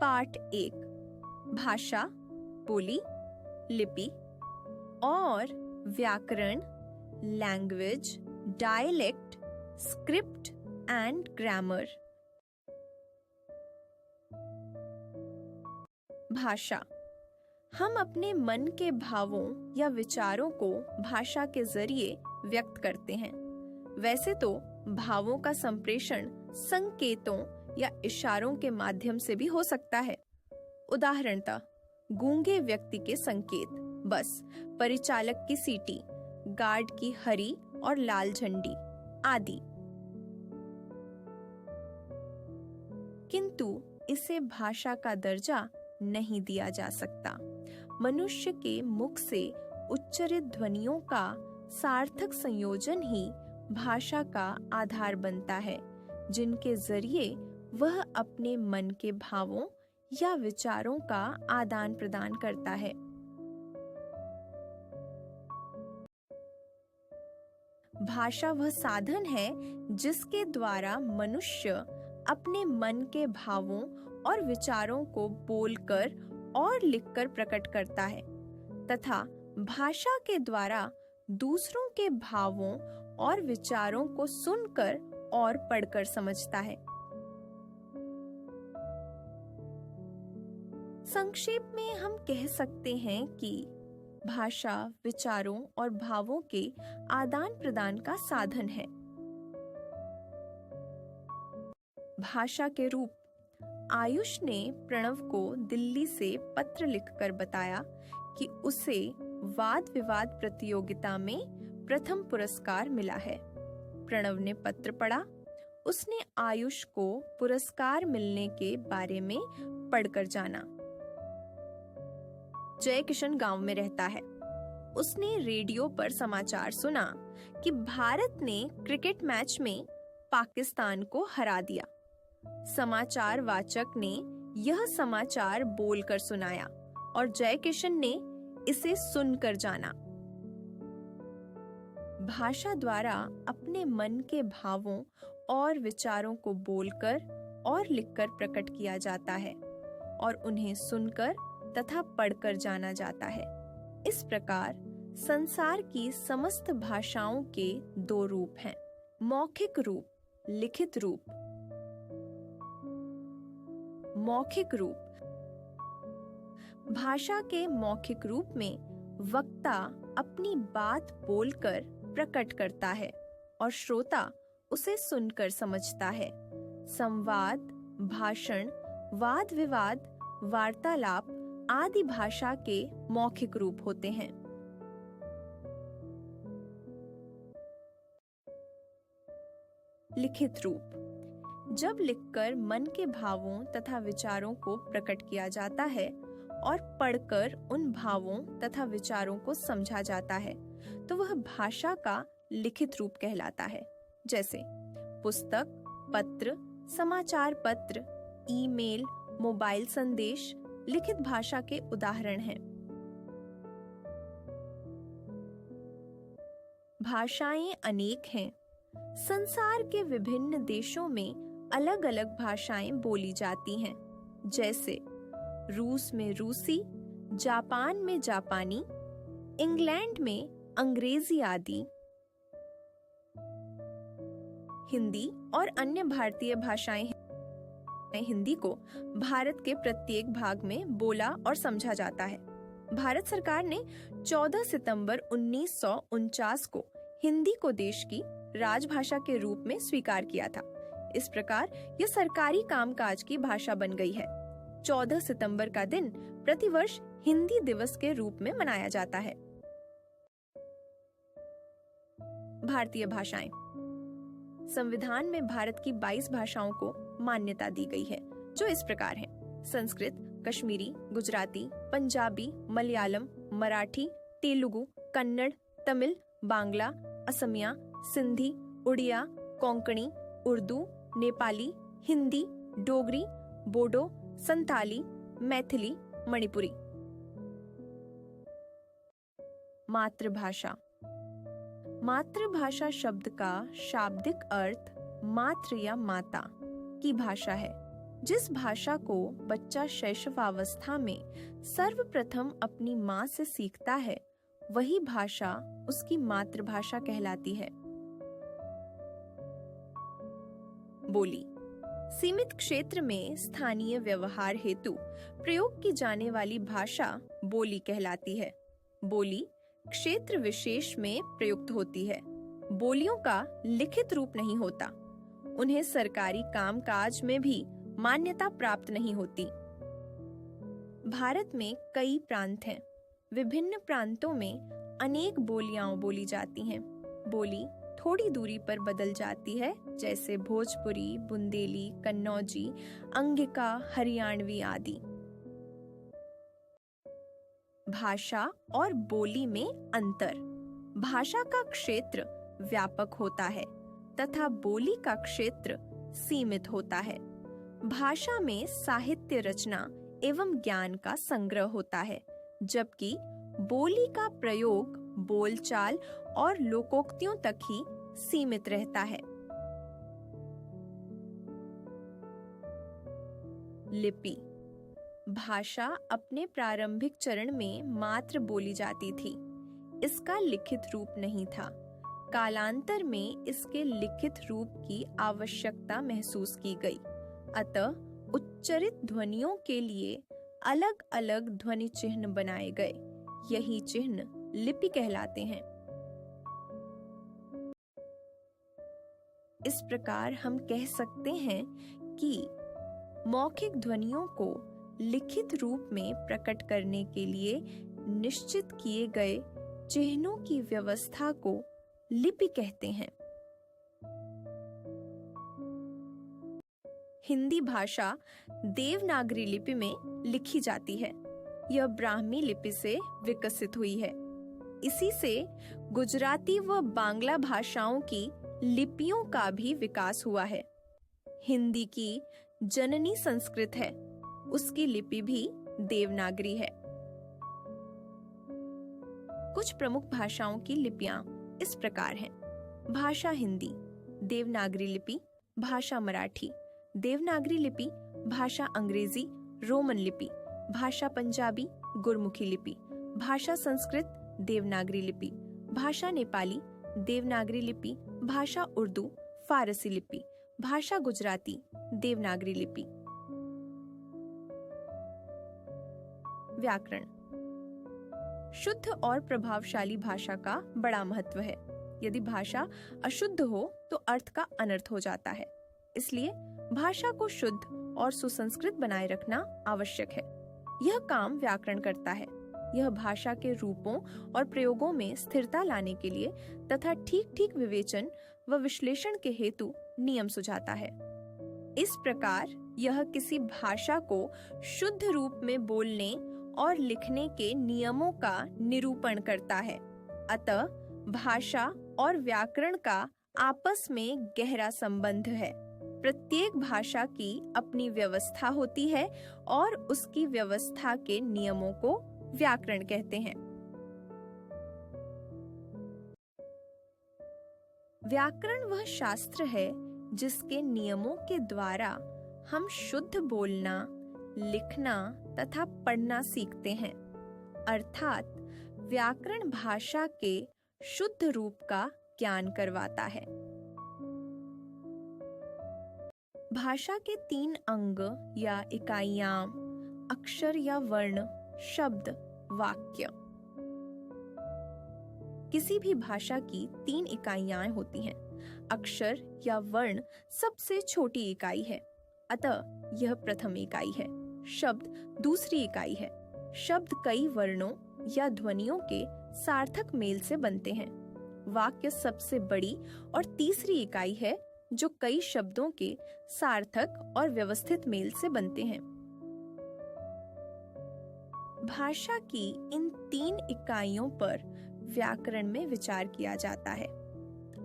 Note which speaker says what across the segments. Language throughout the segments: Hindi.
Speaker 1: पाठ 1 भाषा, बोली, लिपि और व्याकरण, language, dialect, script and grammar. भाषा, हम अपने मन के भावों या विचारों को भाषा के जरिए व्यक्त करते हैं। वैसे तो भावों का संप्रेषण संकेतों या इशारों के माध्यम से भी हो सकता है। उदाहरणतः गूंगे व्यक्ति के संकेत, बस, परिचालक की सीटी, गार्ड की हरी और लाल झंडी आदि। किंतु इसे भाषा का दर्जा नहीं दिया जा सकता। मनुष्य के मुख से उच्चारित ध्वनियों का सार्थक संयोजन ही भाषा का आधार बनता है, जिनके जरिए वह अपने मन के भावों या विचारों का आदान प्रदान करता है। भाषा वह साधन है जिसके द्वारा मनुष्य अपने मन के भावों और विचारों को बोलकर और लिखकर प्रकट करता है तथा भाषा के द्वारा दूसरों के भावों और विचारों को सुनकर और पढ़कर समझता है। संक्षेप में हम कह सकते हैं कि भाषा विचारों और भावों के आदान प्रदान का साधन है। भाषा के रूप। आयुष ने प्रणव को दिल्ली से पत्र लिखकर बताया कि उसे वाद विवाद प्रतियोगिता में प्रथम पुरस्कार मिला है। प्रणव ने पत्र पढ़ा। उसने आयुष को पुरस्कार मिलने के बारे में पढ़कर जाना। जय किशन गांव में रहता है। उसने रेडियो पर समाचार सुना कि भारत ने क्रिकेट मैच में पाकिस्तान को हरा दिया। समाचार वाचक ने यह समाचार बोलकर सुनाया और जय किशन ने इसे सुनकर जाना। भाषा द्वारा अपने मन के भावों और विचारों को बोलकर और लिखकर प्रकट किया जाता है और उन्हें सुनकर तथा पढ़कर जाना जाता है। इस प्रकार संसार की समस्त भाषाओं के दो रूप हैं, मौखिक रूप, लिखित रूप। मौखिक रूप। भाषा के मौखिक रूप में वक्ता अपनी बात बोलकर प्रकट करता है और श्रोता उसे सुनकर समझता है। संवाद, भाषण, वाद विवाद, वार्तालाप आदि भाषा के मौखिक रूप होते हैं। लिखित रूप। जब लिखकर मन के भावों तथा विचारों को प्रकट किया जाता है और पढ़कर उन भावों तथा विचारों को समझा जाता है तो वह भाषा का लिखित रूप कहलाता है। जैसे पुस्तक, पत्र, समाचार पत्र, ईमेल, मोबाइल संदेश लिखित भाषा के उदाहरण हैं। भाषाएं अनेक हैं। संसार के विभिन्न देशों में अलग अलग भाषाएं बोली जाती हैं। जैसे रूस में रूसी, जापान में जापानी, इंग्लैंड में अंग्रेजी आदि। हिंदी और अन्य भारतीय भाषाएं हैं। हिंदी को भारत के प्रत्येक भाग में बोला और समझा जाता है। भारत सरकार ने 14 सितंबर 1949 को हिंदी को देश की राजभाषा के रूप में स्वीकार किया था। इस प्रकार यह सरकारी कामकाज की भाषा बन गई है। 14 सितंबर का दिन प्रतिवर्ष हिंदी दिवस के रूप में मनाया जाता है। भारतीय भाषाएं। संविधान में भारत की 22 भाषाओं को मान्यता दी गई है, जो इस प्रकार हैं: संस्कृत, कश्मीरी, गुजराती, पंजाबी, मलयालम, मराठी, तेलुगु, कन्नड़, तमिल, बांग्ला, असमिया, सिंधी, उड़िया, कोंकणी, उर्दू, नेपाली, हिंदी, डोगरी, बोडो, संताली, मैथिली, मणिपुरी। मातृभाषा। मातृभाषा शब्द का शाब्दिक अर्थ मातृ या माता की भाषा है। जिस भाषा को बच्चा शैशवावस्था में सर्वप्रथम अपनी माँ से सीखता है, वही भाषा उसकी मातृभाषा कहलाती है। बोली सीमित क्षेत्र में स्थानीय व्यवहार हेतु प्रयोग की जाने वाली भाषा बोली कहलाती है। बोली क्षेत्र विशेष में प्रयुक्त होती है। बोलियों का लिखित रूप नहीं होता। उन्हें सरकारी कामकाज में भी मान्यता प्राप्त नहीं होती। भारत में कई प्रांत हैं। विभिन्न प्रांतों में अनेक बोलियां बोली जाती हैं। बोली थोड़ी दूरी पर बदल जाती है, जैसे भोजपुरी, बुंदेली, कन्नौजी, अंगिका, हरियाणवी आदि। भाषा और बोली में अंतर। भाषा का क्षेत्र व्यापक होता है तथा बोली का क्षेत्र सीमित होता है। भाषा में साहित्य रचना एवं ज्ञान का संग्रह होता है, जबकि बोली का प्रयोग बोलचाल और लोकोक्तियों तक ही सीमित रहता है। लिपि भाषा अपने प्रारंभिक चरण में मात्र बोली जाती थी। इसका लिखित रूप नहीं था। कालांतर में इसके लिखित रूप की आवश्यकता महसूस की गई। अतः उच्चरित ध्वनियों के लिए अलग अलग ध्वनि चिन्ह बनाए गए। यही चिन्ह लिपि कहलाते हैं। इस प्रकार हम कह सकते हैं कि मौखिक ध्वनियों को लिखित रूप में प्रकट करने के लिए निश्चित किए गए चिन्हों की व्यवस्था को लिपि कहते हैं। हिंदी भाषा देवनागरी लिपि में लिखी जाती है। यह ब्राह्मी लिपि से विकसित हुई है। इसी से गुजराती व बांग्ला भाषाओं की लिपियों का भी विकास हुआ है। हिंदी की जननी संस्कृत है, उसकी लिपि भी देवनागरी है। कुछ प्रमुख भाषाओं की लिपियां इस प्रकार हैं। भाषा हिंदी, देवनागरी लिपि, भाषा मराठी, देवनागरी लिपि, भाषा अंग्रेजी, रोमन लिपि, भाषा पंजाबी, गुरमुखी लिपि, भाषा संस्कृत, देवनागरी लिपि, भाषा नेपाली, देवनागरी लिपि, भाषा उर्दू, फारसी लिपि, भाषा गुजराती, देवनागरी लिपि। व्याकरण शुद्ध और प्रभावशाली भाषा का बड़ा महत्व है। यदि भाषा अशुद्ध हो तो अर्थ का अनर्थ हो जाता है। इसलिए भाषा को शुद्ध और सुसंस्कृत बनाए रखना आवश्यक है। यह काम व्याकरण करता है। यह भाषा के रूपों और प्रयोगों में स्थिरता लाने के लिए तथा ठीक ठीक विवेचन व विश्लेषण के हेतु नियम सुझाता है। इस प्रकार यह किसी भाषा को शुद्ध रूप में बोलने और लिखने के नियमों का निरूपण करता है। अतः भाषा और व्याकरण का आपस में गहरा संबंध है। प्रत्येक भाषा की अपनी व्यवस्था होती है और उसकी व्यवस्था के नियमों को व्याकरण कहते हैं। व्याकरण वह शास्त्र है जिसके नियमों के द्वारा हम शुद्ध बोलना, लिखना तथा पढ़ना सीखते हैं। अर्थात व्याकरण भाषा के शुद्ध रूप का ज्ञान करवाता है। भाषा के 3 अंग या इकाइयां अक्षर या वर्ण, शब्द, वाक्य। किसी भी भाषा की 3 इकाइयां होती हैं। अक्षर या वर्ण सबसे छोटी इकाई है, अतः यह प्रथम इकाई है। शब्द दूसरी इकाई है। शब्द कई वर्णों या ध्वनियों के सार्थक मेल से बनते हैं। वाक्य सबसे बड़ी और तीसरी इकाई है, जो कई शब्दों के सार्थक और व्यवस्थित मेल से बनते हैं। भाषा की इन 3 इकाइयों पर व्याकरण में विचार किया जाता है।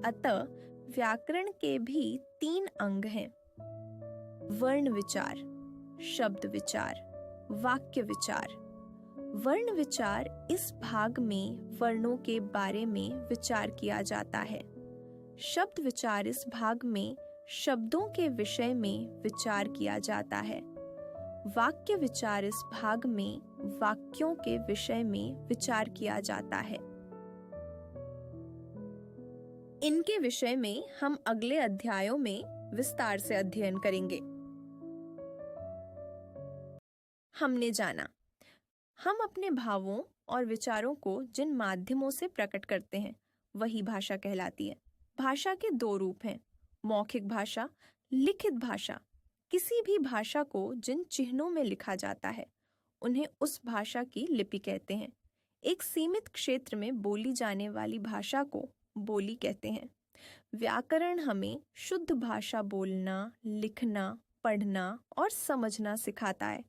Speaker 1: अतः व्याकरण के भी 3 अंग हैं: वर्ण विचार, शब्द विचार, वाक्य विचार। वर्ण विचार इस भाग में वर्णों के बारे में विचार किया जाता है। शब्द विचार इस भाग में शब्दों के विषय में विचार किया जाता है। वाक्य विचार इस भाग में वाक्यों के विषय में विचार किया जाता है। इनके विषय में हम अगले अध्यायों में विस्तार से अध्ययन करेंगे। हमने जाना, हम अपने भावों और विचारों को जिन माध्यमों से प्रकट करते हैं वही भाषा कहलाती है। भाषा के दो रूप हैं, मौखिक भाषा, लिखित भाषा। किसी भी भाषा को जिन चिन्हों में लिखा जाता है उन्हें उस भाषा की लिपि कहते हैं। एक सीमित क्षेत्र में बोली जाने वाली भाषा को बोली कहते हैं। व्याकरण हमें शुद्ध भाषा बोलना, लिखना, पढ़ना और समझना सिखाता है।